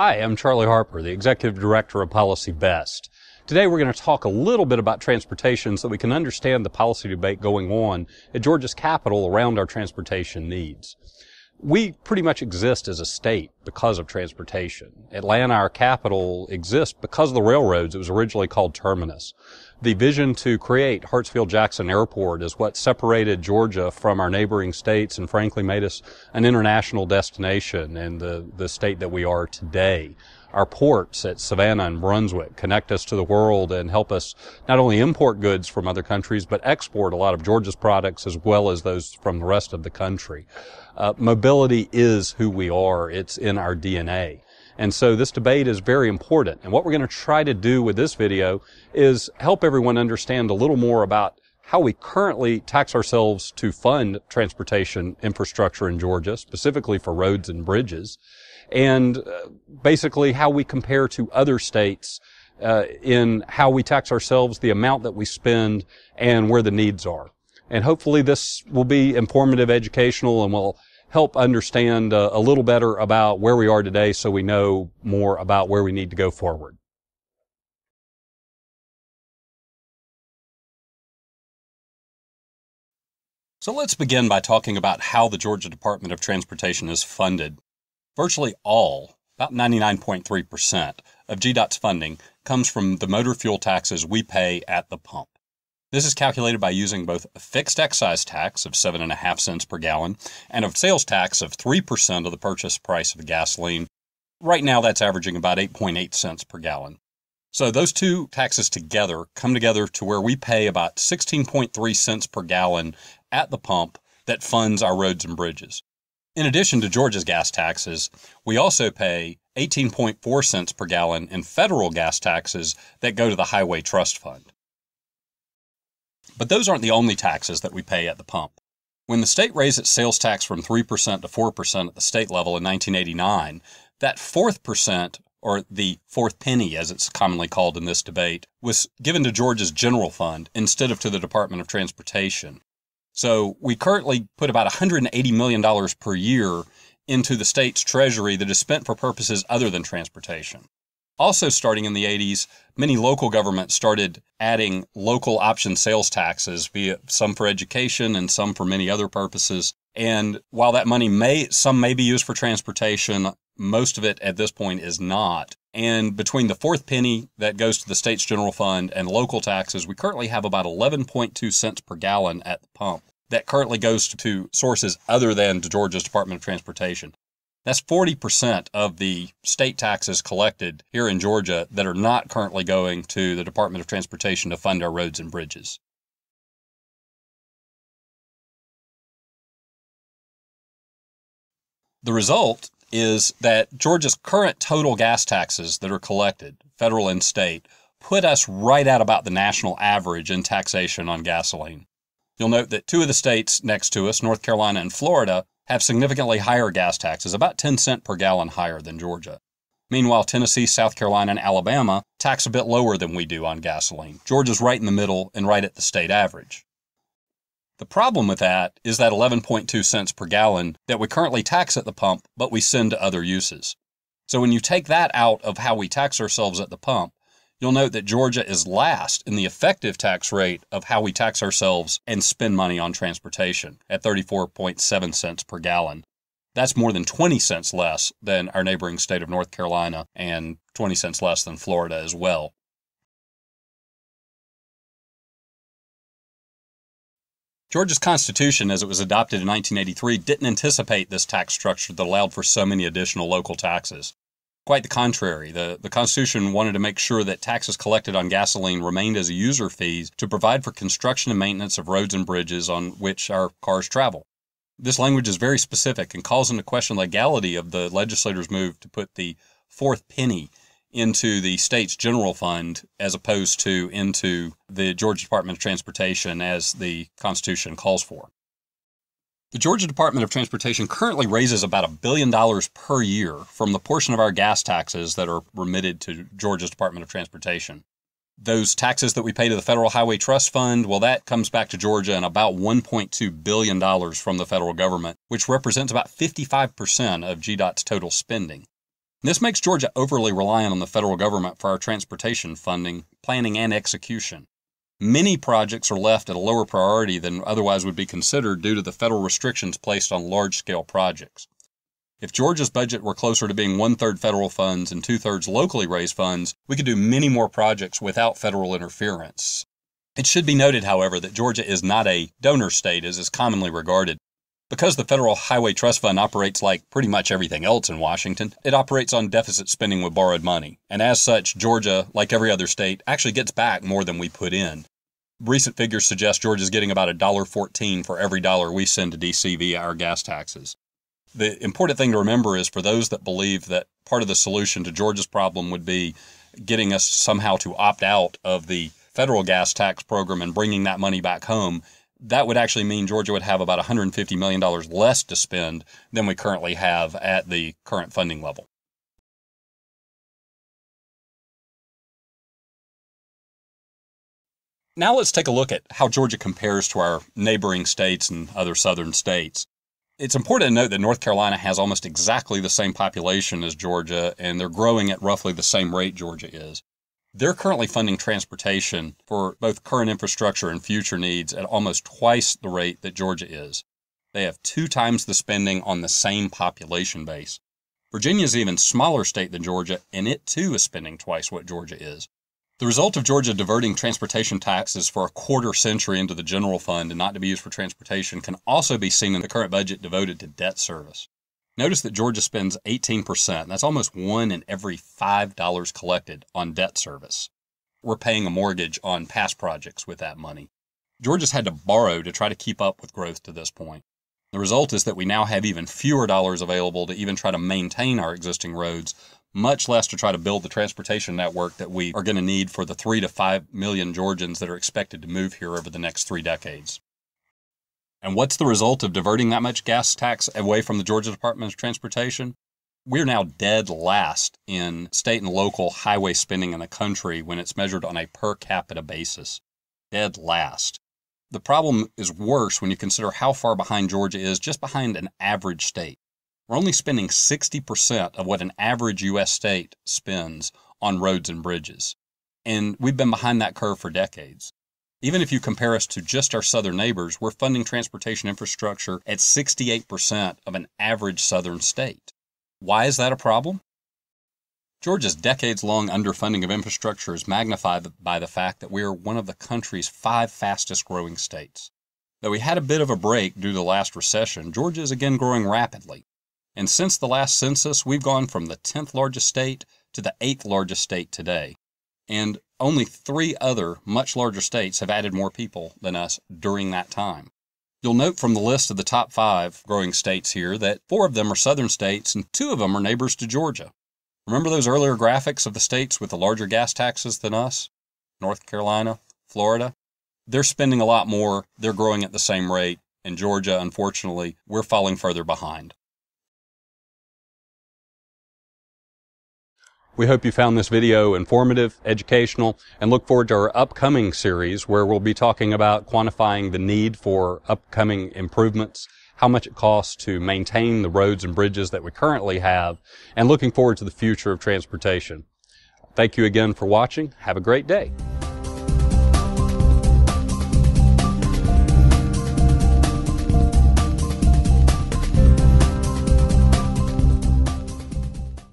Hi, I'm Charlie Harper, the Executive Director of PolicyBEST. Today we're going to talk a little bit about transportation so that we can understand the policy debate going on at Georgia's Capitol around our transportation needs. We pretty much exist as a state because of transportation. Atlanta, our capital, exists because of the railroads. It was originally called Terminus. The vision to create Hartsfield-Jackson Airport is what separated Georgia from our neighboring states and frankly made us an international destination and the state that we are today. Our ports at Savannah and Brunswick connect us to the world and help us not only import goods from other countries, but export a lot of Georgia's products as well as those from the rest of the country. Mobility is who we are. It's in our DNA. And so this debate is very important. And what we're going to try to do with this video is help everyone understand a little more about how we currently tax ourselves to fund transportation infrastructure in Georgia, specifically for roads and bridges, and basically how we compare to other states in how we tax ourselves, the amount that we spend, and where the needs are. And hopefully this will be informative, educational, and will help understand a little better about where we are today so we know more about where we need to go forward. So let's begin by talking about how the Georgia Department of Transportation is funded. Virtually all, about 99.3% of GDOT's funding comes from the motor fuel taxes we pay at the pump. This is calculated by using both a fixed excise tax of 7.5 cents per gallon and a sales tax of 3% of the purchase price of gasoline. Right now, that's averaging about 8.8 cents per gallon. So those two taxes together come together to where we pay about 16.3 cents per gallon at the pump that funds our roads and bridges. In addition to Georgia's gas taxes, we also pay 18.4 cents per gallon in federal gas taxes that go to the Highway Trust Fund. But those aren't the only taxes that we pay at the pump. When the state raised its sales tax from 3% to 4% at the state level in 1989, that fourth percent, or the fourth penny as it's commonly called in this debate, was given to Georgia's general fund instead of to the Department of Transportation. So we currently put about $180 million per year into the state's treasury that is spent for purposes other than transportation. Also starting in the 80s, many local governments started adding local option sales taxes, be it some for education and some for many other purposes. And while that money some may be used for transportation, most of it at this point is not. And between the fourth penny that goes to the state's general fund and local taxes, we currently have about 11.2 cents per gallon at the pump that currently goes to sources other than to Georgia's Department of Transportation. That's 40% of the state taxes collected here in Georgia that are not currently going to the Department of Transportation to fund our roads and bridges. The result is that Georgia's current total gas taxes that are collected, federal and state, put us right at about the national average in taxation on gasoline. You'll note that two of the states next to us, North Carolina and Florida, have significantly higher gas taxes, about 10 cents per gallon higher than Georgia. Meanwhile, Tennessee, South Carolina, and Alabama tax a bit lower than we do on gasoline. Georgia's right in the middle and right at the state average. The problem with that is that 11.2 cents per gallon that we currently tax at the pump, but we send to other uses. So when you take that out of how we tax ourselves at the pump, you'll note that Georgia is last in the effective tax rate of how we tax ourselves and spend money on transportation at 34.7 cents per gallon. That's more than 20 cents less than our neighboring state of North Carolina and 20 cents less than Florida as well. Georgia's Constitution, as it was adopted in 1983, didn't anticipate this tax structure that allowed for so many additional local taxes. Quite the contrary. The Constitution wanted to make sure that taxes collected on gasoline remained as a user fees to provide for construction and maintenance of roads and bridges on which our cars travel. This language is very specific and calls into question the legality of the legislators' move to put the fourth penny into the state's general fund as opposed to into the Georgia Department of Transportation as the Constitution calls for. The Georgia Department of Transportation currently raises about $1 billion per year from the portion of our gas taxes that are remitted to Georgia's Department of Transportation. Those taxes that we pay to the Federal Highway Trust Fund, well, that comes back to Georgia in about $1.2 billion from the federal government, which represents about 55% of GDOT's total spending. This makes Georgia overly reliant on the federal government for our transportation funding, planning, and execution. Many projects are left at a lower priority than otherwise would be considered due to the federal restrictions placed on large-scale projects. If Georgia's budget were closer to being 1/3 federal funds and 2/3 locally raised funds, we could do many more projects without federal interference. It should be noted, however, that Georgia is not a donor state as is commonly regarded. Because the Federal Highway Trust Fund operates like pretty much everything else in Washington, it operates on deficit spending with borrowed money. And as such, Georgia, like every other state, actually gets back more than we put in. Recent figures suggest Georgia's getting about $1.14 for every dollar we send to D.C. via our gas taxes. The important thing to remember is for those that believe that part of the solution to Georgia's problem would be getting us somehow to opt out of the federal gas tax program and bringing that money back home, that would actually mean Georgia would have about $150 million less to spend than we currently have at the current funding level. Now let's take a look at how Georgia compares to our neighboring states and other southern states. It's important to note that North Carolina has almost exactly the same population as Georgia, and they're growing at roughly the same rate Georgia is. They're currently funding transportation for both current infrastructure and future needs at almost twice the rate that Georgia is. They have 2 times the spending on the same population base. Virginia is an even smaller state than Georgia, and it too is spending twice what Georgia is. The result of Georgia diverting transportation taxes for a quarter century into the general fund and not to be used for transportation can also be seen in the current budget devoted to debt service. Notice that Georgia spends 18%. That's almost 1 in every $5 collected on debt service. We're paying a mortgage on past projects with that money. Georgia's had to borrow to try to keep up with growth to this point. The result is that we now have even fewer dollars available to even try to maintain our existing roads, much less to try to build the transportation network that we are going to need for the 3 to 5 million Georgians that are expected to move here over the next 3 decades. And what's the result of diverting that much gas tax away from the Georgia Department of Transportation? We're now dead last in state and local highway spending in the country when it's measured on a per capita basis. Dead last. The problem is worse when you consider how far behind Georgia is just behind an average state. We're only spending 60% of what an average U.S. state spends on roads and bridges. And we've been behind that curve for decades. Even if you compare us to just our southern neighbors, we're funding transportation infrastructure at 68% of an average southern state. Why is that a problem? Georgia's decades-long underfunding of infrastructure is magnified by the fact that we are one of the country's 5 fastest-growing states. Though we had a bit of a break due to the last recession, Georgia is again growing rapidly. And since the last census, we've gone from the 10th largest state to the 8th largest state today. And only 3 other much larger states have added more people than us during that time. You'll note from the list of the top 5 growing states here that 4 of them are southern states and 2 of them are neighbors to Georgia. Remember those earlier graphics of the states with the larger gas taxes than us? North Carolina, Florida? They're spending a lot more, they're growing at the same rate, and Georgia, unfortunately, we're falling further behind. We hope you found this video informative, educational, and look forward to our upcoming series where we'll be talking about quantifying the need for upcoming improvements, how much it costs to maintain the roads and bridges that we currently have, and looking forward to the future of transportation. Thank you again for watching. Have a great day.